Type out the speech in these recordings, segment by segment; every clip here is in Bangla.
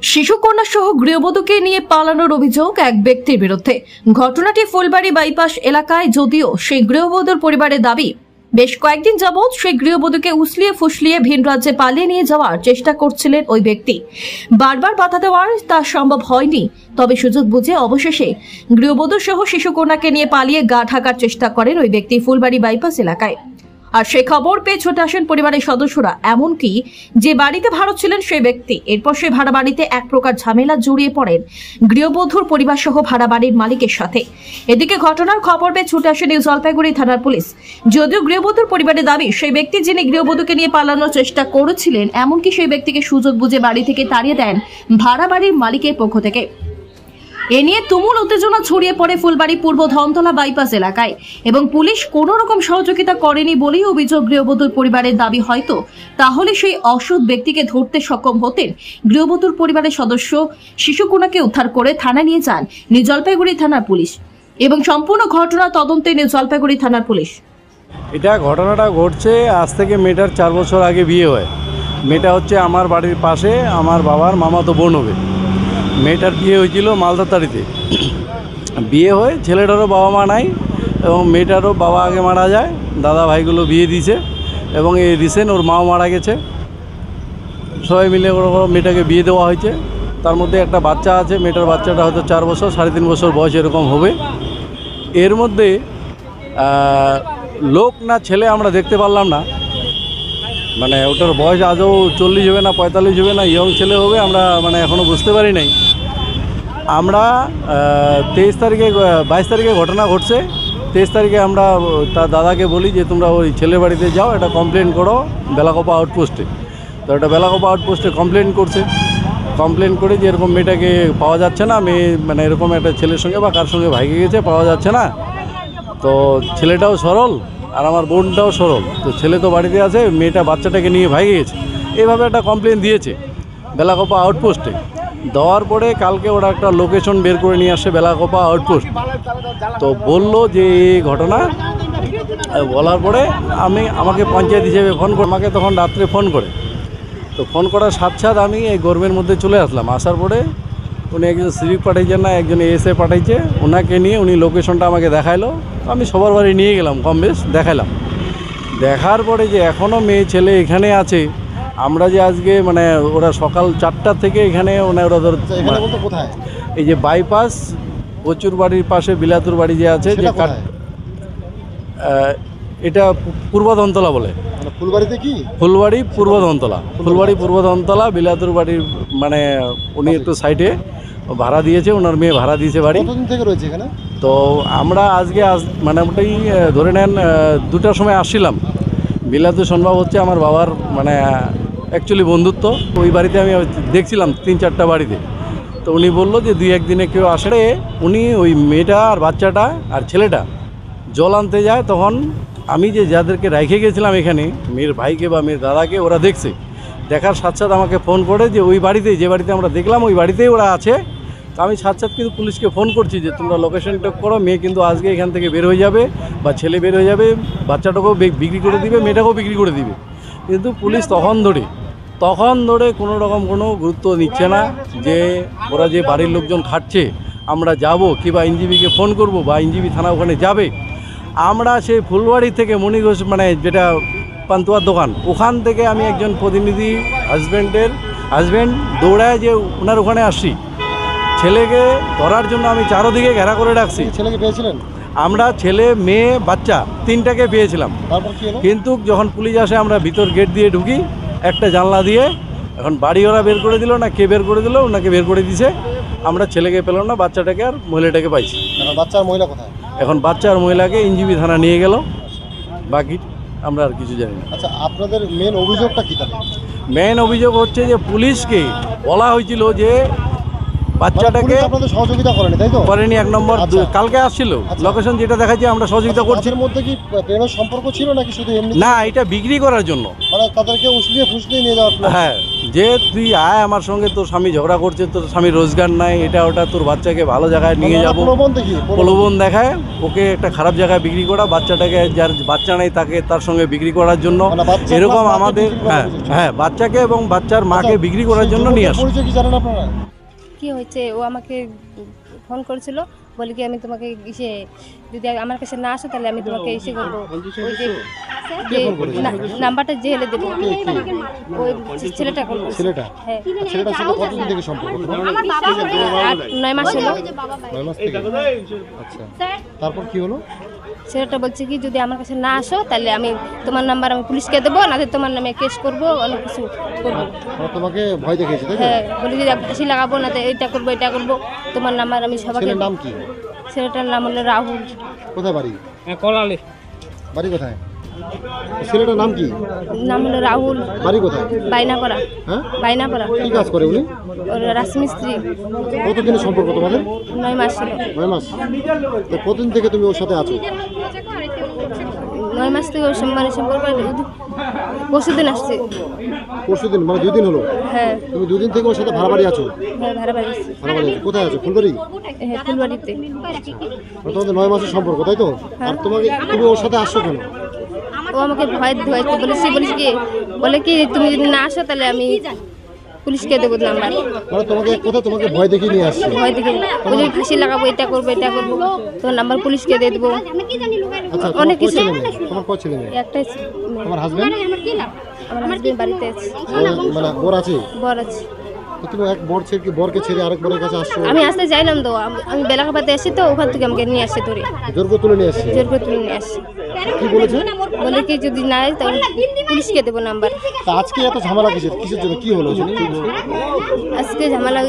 শিশুকন্যা সহ গৃহবধূকে নিয়ে পালানোর অভিযোগ এক ব্যক্তির বিরুদ্ধে। ঘটনাটি ফুলবাড়ি বাইপাস এলাকায়, যদিও সেই গৃহবধূর পরিবারের দাবি বেশ কয়েকদিন যাবৎ সেই গৃহবধূকে উসলিয়ে ফুসলিয়ে ভিন রাজ্যে পালিয়ে নিয়ে যাওয়ার চেষ্টা করছিলেন ওই ব্যক্তি। বারবার বাধা দেওয়ার তা সম্ভব হয়নি, তবে সুযোগ বুঝে অবশেষে গৃহবধূ সহ শিশুকন্যাকে নিয়ে পালিয়ে গা ঢাকার চেষ্টা করেন ওই ব্যক্তি ফুলবাড়ি বাইপাস এলাকায়। আর সেই খবর পেয়ে ছুটে আসেন পরিবারের সদস্যরা, এমনকি যে বাড়িতে ভাড়া ছিলেন সেই ব্যক্তি। এরপর সেই ভাড়া বাড়িতে এক প্রকার ঝামেলা জড়িয়ে পড়েন গৃহবধূর পরিবার সহ ভাড়া বাড়ির মালিকের সাথে। এদিকে ঘটনার খবর পেয়ে ছুটে আসে নিউ জলপাইগুড়ি থানার পুলিশ। যদিও গৃহবধূর পরিবারের দাবি, সেই ব্যক্তি যিনি গৃহবধূকে নিয়ে পালানোর চেষ্টা করেছিলেন, এমনকি সেই ব্যক্তিকে সুযোগ বুঝে বাড়ি থেকে তাড়িয়ে দেন ভাড়া বাড়ির মালিকের পক্ষ থেকে। এ নিয়ে তুমুল উত্তেজনা ছড়িয়ে পড়ে ফুলবাড়ি পূর্ব ধনতলা বাইপাস এলাকায় এবং পুলিশ কোনো রকম সহযোগিতা করেনি বলেই অভিযোগ গৃহবধূর পরিবারের দাবি। হয়তো তাহলে সেই অসৎ ব্যক্তিকে ধরতে সক্ষম হতেন গৃহবধূর পরিবারের সদস্য। শিশুকন্যাকে উদ্ধার করে থানায় নিয়ে যান নিউ জলপাইগুড়ি থানার পুলিশ এবং সম্পূর্ণ ঘটনা তদন্তে নিউ জলপাইগুড়ি থানার পুলিশ। এটা ঘটনাটা ঘটছে আজ থেকে মেয়েটার 4 বছর আগে বিয়ে হয়। মেয়েটা হচ্ছে আমার বাড়ির পাশে, আমার বাবার মামাতো বোন হবে। মেয়েটার বিয়ে হয়েছিল মালদাতাড়িতে। বিয়ে হয়ে ছেলেটারও বাবা মা নাই এবং মেয়েটারও বাবা আগে মারা যায়, দাদা ভাইগুলো বিয়ে দিয়েছে এবং এই রিসেন্ট ওর মাও মারা গেছে। সবাই মিলে মেয়েটাকে বিয়ে দেওয়া হয়েছে। তার মধ্যে একটা বাচ্চা আছে। মেয়েটার বাচ্চাটা হয়তো 4 বছর 3.5 বছর বয়স এরকম হবে। এর মধ্যে লোক না ছেলে আমরা দেখতে পারলাম না, মানে ওটার বয়স আজও 40 হবে না 45 হবে না, ইয়ং ছেলে হবে, আমরা মানে এখনও বুঝতে পারি নাই। আমরা 23 তারিখে 22 তারিখে ঘটনা ঘটছে। 23 তারিখে আমরা তার দাদাকে বলি যে তোমরা ওই ছেলের বাড়িতে যাও, এটা কমপ্লেন করো বেলাকোপা আউটপোস্টে। তো এটা বেলাকোপা আউটপোস্টে কমপ্লেন করছে। কমপ্লেন করে যে এরকম মেয়েটাকে পাওয়া যাচ্ছে না, মেয়ে মানে এরকম একটা ছেলের সঙ্গে বা কার সঙ্গে ভাইগে গেছে, পাওয়া যাচ্ছে না। তো ছেলেটাও সরল আর আমার বোনটাও সরল, তো ছেলে তো বাড়িতে আছে, মেয়েটা বাচ্চাটাকে নিয়ে ভাগে গেছে, এইভাবে একটা কমপ্লেন দিয়েছে বেলাকোপা আউটপোস্টে। দেওয়ার পরে কালকে ওরা একটা লোকেশন বের করে নিয়ে আসে বেলাকোপা আউটপোস্ট। তো বলল যে এই ঘটনা, বলার পরে আমাকে পঞ্চায়েত হিসেবে ফোন করে, আমাকে তখন রাত্রে ফোন করে। তো ফোন করার সাথে আমি এই গরমের মধ্যে চলে আসলাম। আসার পরে উনি একজন সিভিক পাঠাইছেন না, একজন এসে পাঠাইছে, ওনাকে নিয়ে উনি লোকেশনটা আমাকে দেখাইলো। আমি সবার বাড়ি নিয়ে গেলাম, কম বেশ দেখাইলাম। দেখার পরে যে এখনও মেয়ে ছেলে এখানে আছে, আমরা যে আজকে মানে ওরা সকাল 4টা থেকে এখানে ওরা কোথায়, এই যে বাইপাস প্রচুর বাড়ির পাশে বিলাতুর বাড়ি যে আছে, যে এটা পূর্ব ধনতলা বলে। ফুলবাড়িতে কি ফুলবাড়ি পূর্ব ধনতলা, ফুলবাড়ি পূর্ব ধনতলা বিলাতুর বাড়ির, মানে উনি একটু সাইডে ভাড়া দিয়েছে, ওনার মেয়ে ভাড়া দিয়েছে বাড়ি। কতদিন থেকে রয়েছে এখানে? তো আমরা আজকে মানে মোটামুটি ধরে নেন 2টার সময় আসছিলাম। বিলাতু সম্ভব হচ্ছে আমার বাবার মানে অ্যাকচুয়ালি বন্ধুত্ব। ওই বাড়িতে আমি দেখছিলাম 3-4টা বাড়িতে। তো উনি বললো যে 2-1 দিনে কেউ আসলে উনি ওই মেয়েটা আর বাচ্চাটা আর ছেলেটা জল আনতে যায়। তখন আমি যে যাদেরকে রেখে গেছিলাম এখানে, মেয়ের ভাইকে বা মেয়ের দাদাকে, ওরা দেখছে। দেখার সাথে সাথে আমাকে ফোন করে যে ওই বাড়িতেই, যে বাড়িতে আমরা দেখলাম ওই বাড়িতেই ওরা আছে। তো আমি সাথে কিন্তু পুলিশকে ফোন করছি যে তোমরা লোকেশনটা করো, মেয়ে কিন্তু আজকে এখান থেকে বের হয়ে যাবে বা ছেলে বের হয়ে যাবে, বাচ্চাটাকেও বিক্রি করে দিবে, মেয়েটাকেও বিক্রি করে দিবে। কিন্তু পুলিশ তখন ধরে কোনো রকম কোনো গুরুত্ব নিচ্ছে না যে ওরা যে বাড়ির লোকজন খাটছে আমরা যাব কি বা এনজিবিকে ফোন করব বা এনজিবি থানা ওখানে যাবে। আমরা সেই ফুলবাড়ি থেকে মণিঘোষ, মানে যেটা পান্তুয়ার দোকান, ওখান থেকে আমি একজন প্রতিনিধি হাজব্যান্ড দৌড়ায় যে ওনার ওখানে আসছি। ছেলেকে ধরার জন্য আমি চারোদিকে ঘেরা করে রাখছি। ছেলেকে পেয়েছিলেন? আমরা ছেলে মেয়ে বাচ্চা 3টাকে পেয়েছিলাম। কিন্তু যখন পুলিশ আসে আমরা ভিতর গেট দিয়ে ঢুকি একটা জানলা দিয়ে। এখন বাড়ি ওরা বের করে দিল না কে বের করে দিল, ওনাকে বের করে দিছে। আমরা ছেলেকে পেলাম না, বাচ্চাটাকে আর মহিলাটাকে পাইছি। বাচ্চা আর মহিলা কোথায়? এখন বাচ্চা আর মহিলাকে এনজিবি থানা নিয়ে গেল, বাকি আমরা আর কিছু জানি না। আচ্ছা, আপনাদের মেন অভিযোগটা কি তাহলে? মেন অভিযোগ হচ্ছে যে পুলিশকে বলা হয়েছিল যে বাচ্চাটাকে আপনাদের সহযোগিতা করেনি, তাই তো? করেনি। 1 নম্বর কালকে আসছিল, লোকেশন যেটা দেখাচ্ছে আমরা সহযোগিতা করছি। এর মধ্যে কি প্রেমের সম্পর্ক ছিল নাকি শুধু এমনি? না, এটা বিক্রি করার জন্য, মানে তাদেরকে উসলিয়ে ফুসলিয়ে নিয়ে যাওয়ার। হ্যাঁ, যে তুই আয় আমার সঙ্গে, তোর স্বামী ঝগড়া করছে, তোর স্বামী রোজগার নাই, এটা ওটা, তোর বাচ্চাকে ভালো জায়গায় নিয়ে মানে যাবো, প্রলোভন দেখিয়ে প্রলোভন দেখায় ওকে একটা খারাপ জায়গায় বিক্রি করা, বাচ্চাটাকে যার বাচ্চা নেই তাকে তার সঙ্গে বিক্রি করার জন্য। মানে বাচ্চা এরকম মাকে আমাদের বিক্রি করার হ্যাঁ চেষ্টা। হ্যাঁ বাচ্চাকে এবং বাচ্চার মাকে আচ্ছা, বিক্রি করার জন্য সেই নিয়ে যুবকের আসে। পরিচয় কি জানেন আপনারা? কি হয়েছে, ও আমাকে ফোন করেছিল, বলে কি আমি তোমাকে ইসে যদি আমার কাছে না আসো তাহলে আমি তোমাকে ইসে করবো, ওই যে নাম্বারটা জেলে দেবো, ওই ছেলেটা কল করেছে। ছেলেটা হ্যাঁ, ছেলেটার সাথে কতদিন থেকে সম্পর্ক তোমার? 9 মাস হলো। 9 মাস থেকে। আচ্ছা, তারপর কি হলো? ছেলেটা বলছে কি যদি আমার কাছে না আসো তাহলে আমি তোমার নাম্বার আমি পুলিশকে দেবো, না তোমার নামে কেস করবো, অনেক কিছু করবো। মানে তোমাকে ভয় দেখিয়েছে তাই তো? হ্যাঁ, বলি যদি ফাঁসি লাগাবো, না তো এটা করবো এটা করবো, তোমার নাম্বার আমি সবাইকে। ছেলের নাম কি? ছেলেটার নাম হলো রাহুল। কোথায় বাড়ি? কলালে। বাড়ি কোথায়? ছেলেটার নাম কি? নাম হলো রাহুল। বাড়ি কোথায়? বাইনাপাড়া। হ্যাঁ, বাইনাপাড়া। কি কাজ করে উনি? ওর রাজমিস্ত্রি। কতদিনের সম্পর্ক তোমাদের? 9 মাস ছিল। 9 মাস। তো কতদিন থেকে তুমি ওর সাথে আছো? 9 মাস থেকে ওর মানে সম্পর্ক পরশুদিন আসছে। পরশুদিন, মানে 2 দিন হলো? হ্যাঁ তুমি 2 দিন থেকে ওর সাথে ভাড়া বাড়ি আছো? হ্যাঁ, ভাড়া বাড়ি আসছে। ভাড়া বাড়ি আছো? কোথায় আছো? ফুলবাড়ি? হ্যাঁ, ফুলবাড়িতে। মানে তোমাদের 9 মাসের সম্পর্ক তাই তো? আর তুমি ওর সাথে আসছো কেন? ও আমাকে ভয় ধোয়াইতে বলেছি কি বলে কি তুমি যদি না আসো তাহলে আমি পুলিশকে দেবো নাম্বার। মানে তোমাকে ভয় দেখিয়ে নিয়ে আসছে? ভয় দেখে বলে ফাঁসি লাগাবো, এটা করবো এটা করবো, তোমার নাম্বার পুলিশকে দিয়ে দেবো। আচ্ছা, অনেক কিছু। তোমার কয় ছেলে মেয়ে? একটাই তোমার হাজবেন্ড? আমার হাজবেন্ড বাড়িতে আছে, মানে বর আছে? বর আছে। তো তুমি এক বরকে ছেড়ে আরেক বরের কাছে আসছো? আমি আসতে চাইলাম তো, আমি বেলাকাপাতে আসি তো, ওখান থেকে আমাকে নিয়ে আসছে ধরে, জোর করে তুলে নিয়ে আসছে? জোর করে তুলে নিয়ে আসছে। কি বলেছে? বলে কি যদি না হয় তাহলে পুলিশকে দেবো নাম্বার। তা আজকে এত ঝামেলা কিসের জন্য? কি হলো? আজকে ঝামেলা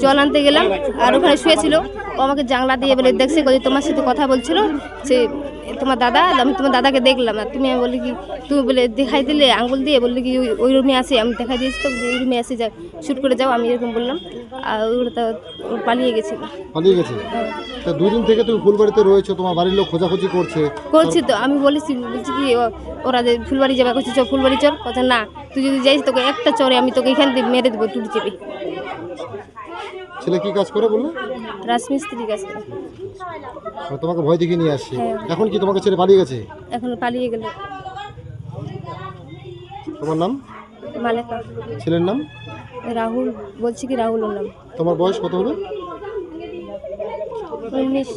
জল আনতে গেলাম, আর ওখানে শুয়েছিল, ও আমাকে জানলা দিয়ে বলে দেখছে বলে তোমার সাথে কথা বলছিল সে তোমার দাদা, আমি তোমার দাদাকে দেখলাম। আর তুমি বলি কি তুমি বলে দেখাই দিলে আঙ্গুল দিয়ে, বললে কি ওই রুমে আসে, আমি দেখাই দিয়েছি তো ওই রুমে আসে যা শ্যুট করে যাও, আমি এরকম বললাম। আর ওগুলো তো পালিয়ে গেছিল। পালিয়ে গেছে? তা 2 দিন থেকে তুমি ফুলবাড়িতে রয়েছো, তোমার বাড়ির লোক খোঁজাখুঁজি করছে? তো আমি বলছি কি ওরা যে ফুলবাড়ি যাবে, করছে চ ফুলবাড়ি চল, কথা না তুই যদি যাইস তোকে একটা চরে আমি তোকে এখান থেকে মেরে দেবো টুটি চেপে। ছেলে কি কাজ করে বললো? রাজমিস্ত্রি কাজ করে। তোমাকে ভয় দেখিয়ে নিয়ে আসছে। হ্যাঁ। এখন কি তোমাকে ছেড়ে পালিয়ে গেছে? এখন পালিয়ে গেল। তোমার নাম? মালেকা। ছেলের নাম? রাহুল। বলছি কি রাহুল ওর নাম। তোমার বয়স কত হবে? 19।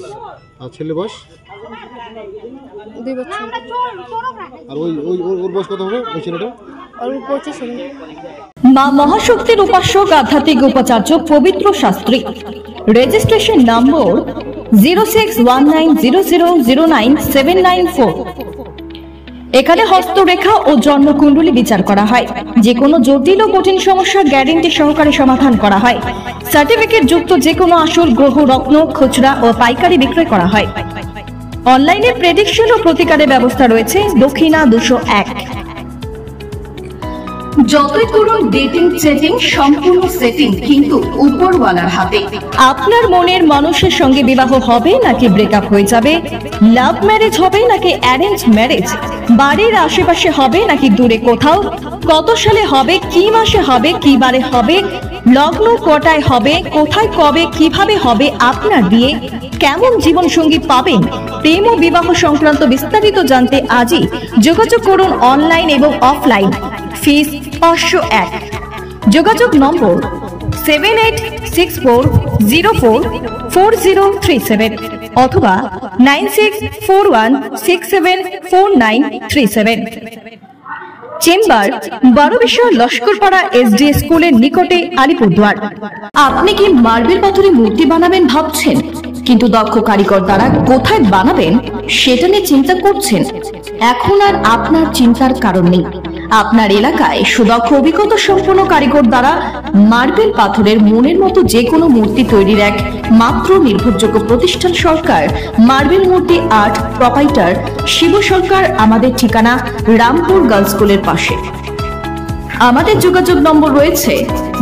আর ছেলের বয়স? 2 বছর। আর ওর বয়স কত হবে ওই ছেলেটা? আর 25 হলো। মা মহাশক্তির উপাসক আধ্যাত্মিক উপাচার্য পবিত্র শাস্ত্রী, রেজিস্ট্রেশন নম্বর 061900097994। এখানে হস্তরেখা ও জন্মকুণ্ডলী বিচার করা হয়। যে কোনো জটিল ও কঠিন সমস্যার গ্যারান্টি সহকারে সমাধান করা হয়। সার্টিফিকেট যুক্ত যে কোনো আসল গ্রহ রত্ন খুচরা ও পাইকারি বিক্রয় করা হয়। অনলাইনে প্রেডিকশন ও প্রতিকারের ব্যবস্থা রয়েছে। দক্ষিণা 201। যতই করুন ডেটিং সেটিং সম্পূর্ণ সেটিং কিন্তু উপরওয়ালার হাতে। আপনার মনের মানুষের সঙ্গে বিবাহ হবে নাকি ব্রেকআপ হয়ে যাবে, লাভ ম্যারেজ হবে নাকি অ্যারেঞ্জ ম্যারেজ, বাড়ির আশেপাশে হবে নাকি দূরে কোথাও, কত সালে হবে, কি মাসে হবে, কি বারে হবে, লগ্ন কটায় হবে, কোথায় কবে কিভাবে হবে, আপনার বিয়ে, কেমন জীবন সঙ্গী পাবেন, প্রেম ও বিবাহ সংক্রান্ত বিস্তারিত জানতে আজই যোগাযোগ করুন অনলাইন এবং অফলাইন। ফিস 501। যোগাযোগ নম্বর 7864044037 অথবা 9641674937। চেম্বার 12 বিষয় লস্করপাড়া এসডি স্কুলের নিকটে, আলিপুরদুয়ার। আপনি কি মার্বেল পাথরে মূর্তি বানাবেন ভাবছেন, কিন্তু দক্ষ কারিগর দ্বারা কোথায় বানাবেন সেটা নিয়ে চিন্তা করছেন? এখন আর আপনার চিন্তার কারণ নেই। আপনার এলাকায় সুদক্ষ অভিজ্ঞতা সম্পন্ন কারিগর দ্বারা মার্বেল পাথরের মনের মতো যে কোনো মূর্তি তৈরির এক মাত্র নির্ভরযোগ্য প্রতিষ্ঠান সরকার মার্বেল মূর্তি আর্ট প্রপাইটার শিব সরকার। আমাদের ঠিকানা রামপুর গার্লস স্কুলের পাশে। আমাদের যোগাযোগ নম্বর রয়েছে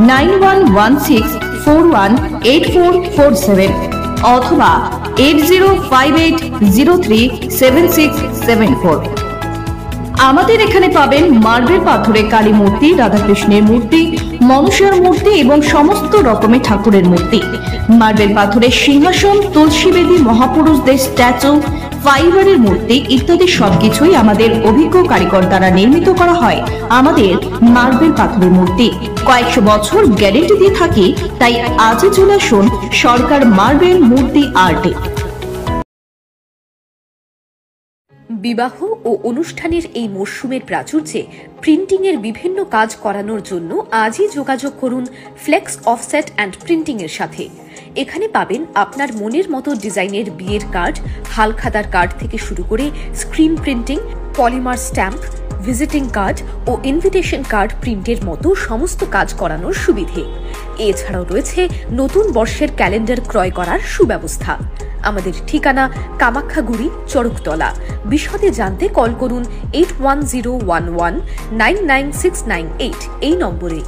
9116418447 অথবা 8058037674। আমাদের এখানে পাবেন মার্বেল পাথরে কালী মূর্তি, রাধাকৃষ্ণের মূর্তি, মনসার মূর্তি এবং সমস্ত রকমের ঠাকুরের মূর্তি। মার্বেল পাথরের সিংহাসন, তুলসী বেদী, মহাপুরুষদের স্ট্যাচু, ফাইবারের মূর্তি ইত্যাদি সবকিছুই আমাদের অভিজ্ঞ কারিগর দ্বারা নির্মিত করা হয়। আমাদের মার্বেল পাথরের মূর্তি কয়েকশো বছর গ্যারেন্টি দিয়ে থাকি, তাই আজই চলে আসুন সরকার মার্বেল মূর্তি আর্টে। বিবাহ ও অনুষ্ঠানের এই মরশুমের প্রাচুর্যে প্রিন্টিং এর বিভিন্ন কাজ করানোর জন্য আজই যোগাযোগ করুন ফ্লেক্স অফসেট অ্যান্ড প্রিন্টিং এর সাথে। এখানে পাবেন আপনার মনের মতো ডিজাইনের বিয়ের কার্ড, হালখাতার কার্ড থেকে শুরু করে screen printing, polymer stamp, visiting card ও ইনভিটেশন কার্ড প্রিন্টের মতো সমস্ত কাজ করানোর সুবিধে। এছাড়াও রয়েছে নতুন বর্ষের ক্যালেন্ডার ক্রয় করার সুব্যবস্থা। আমাদের ঠিকানা কামাখ্যাগুড়ি, চড়কতলা। বিশদে জানতে কল করুন 8101199698 এই নম্বরে।